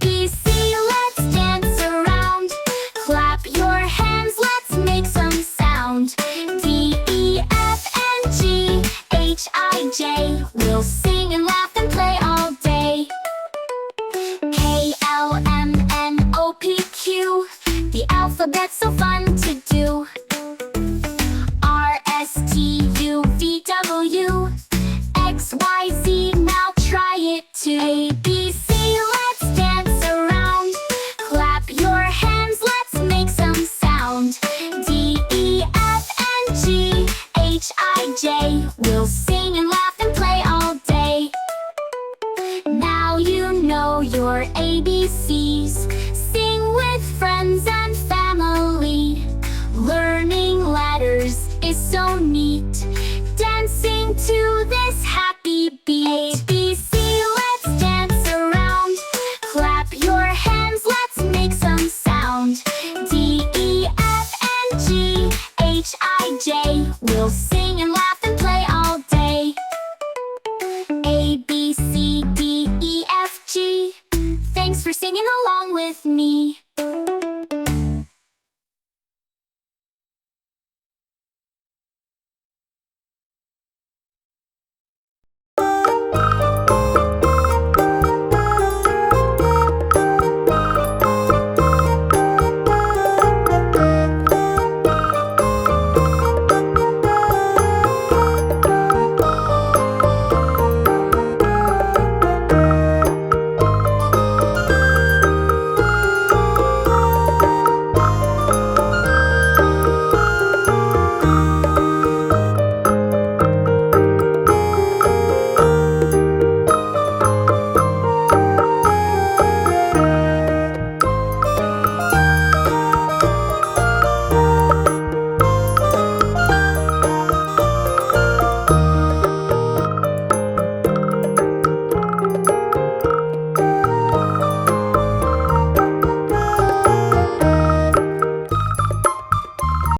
B, C, let's dance around. Clap your hands, let's make some sound. D, E, F, and G, H, I, J. We'll sing and laugh and play all day. K, L, M, N, O, P, Q. The alphabet's so fun to do. R, S, T, U, V, W. X, Y, Z, now try it too. A, B, C, let's dance around. Clap your hands, let's make some sound. D, E, F, and G, H, I, J. We'll sing and laugh and play all day. Now you know your ABCs. Sing with friends and family. Learning letters is so neat. Dancing to this happy beat. A, B, C, let's dance around. Clap your hands, let's make some sound. D, E, F, and G, H, I, J. We'll sing and laugh and play all day. A, B, C, D, E, F, G. Thanks for singing along with me.